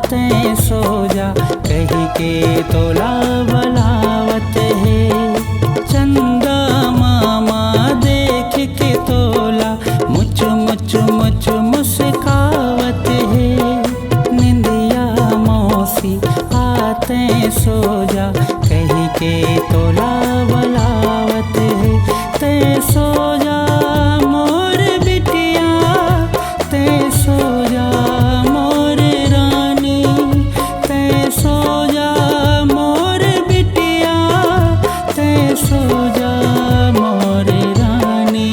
आते सो जा कही के तोला बलावत है। चंदा मामा देख के तोला मुच मुच मुच मुस्कावत है। निंदिया मौसी आते सो जा कही के तोला बलावत है। ते सो जा मोर बिटिया, ते सो जा मोर रानी, ते सो जा मोर बिटिया, ते सो जा मोर रानी।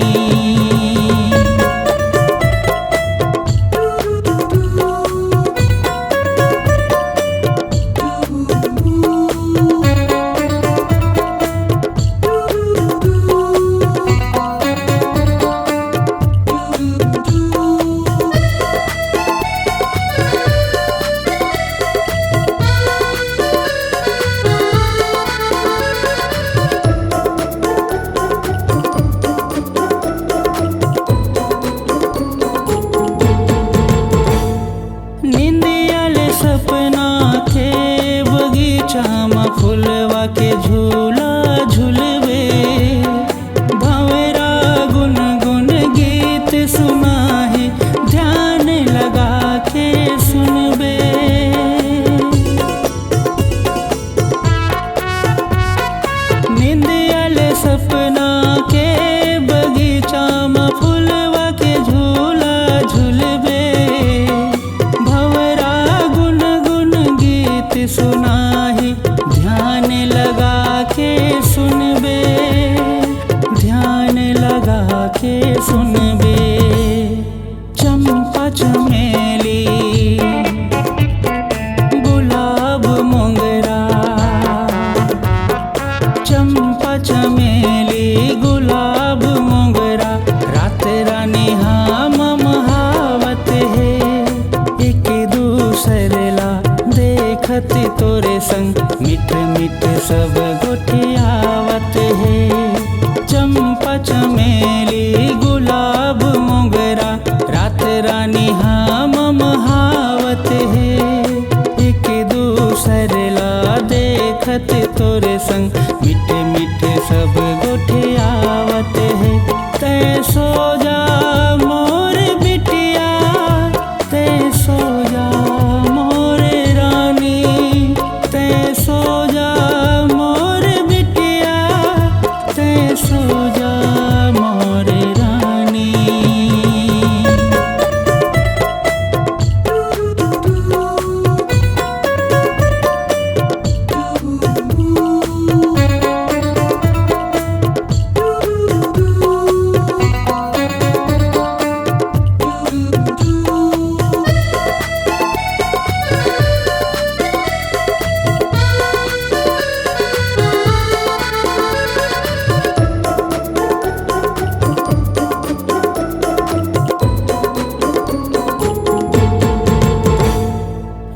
निंदियाले सपना के बगीचा में फुलवा के झूला झूलवे। भंवरा गुन गुन गीत सुना है ध्यान लगा के सुनबे। निंदियाले सपना के बगीचा में फुलवा के झूला झूलवे। सुना ही ध्यान लगा के सुनबे, ध्यान लगा के सुनबे। चंपा चमेली गुलाब मोगरा, चंपा चमेली गुलाब मोगरा रात रानी हम महावत है। एक दूसरे ला देखत तोरे संग मिठ मिठ सब गोठियावत है। चंपा चमेली गुलाब मोगरा रात रानी हम महावत है। एक दूसरे ला देखत तोरे संग मिठ मिठ सब गोठियावत है। ते सो जा मोर बिटिया, ते सो जा मोर रानी, ते सो जा मोर बिटिया, ते सो जा मोर रानी।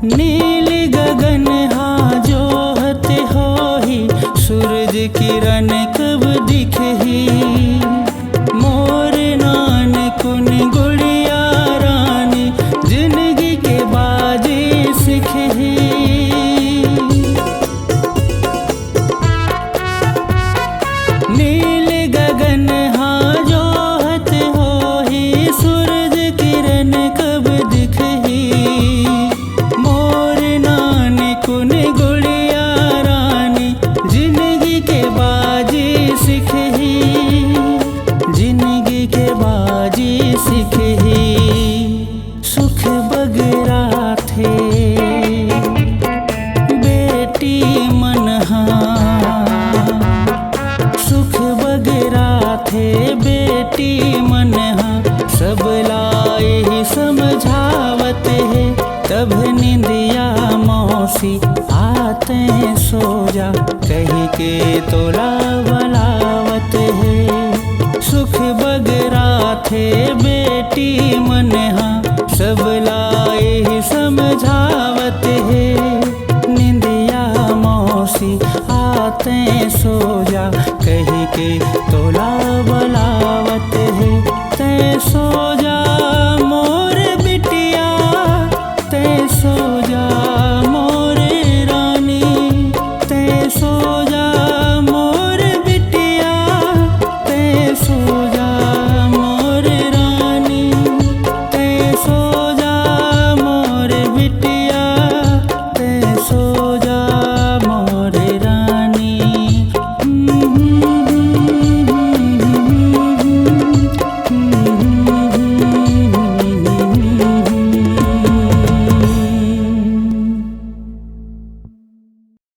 नील गगन हा जोहत हो ही सूरज किरण कब दिखही। मोर नान कुन गुड़िया रानी जिंदगी के बाजी सिखही। नील गगन हा जोहत हो ही सूरज किरण कब दिखही। कुन गुड़िया रानी जिंदगी के बाजी सिखही, जिंदगी के बाजी सिखही। सुख बगरा थे बेटी मनहा, सुख बगरा थे बेटी मनहा सब लाए ही समझावत है। तब निंदिया मौसी आते सो जा कही के तोला बलावत है। सुख बगरा थे बेटी मनहा सब लाए ही समझावत है। निंदिया मौसी आते सो जा कही के तोला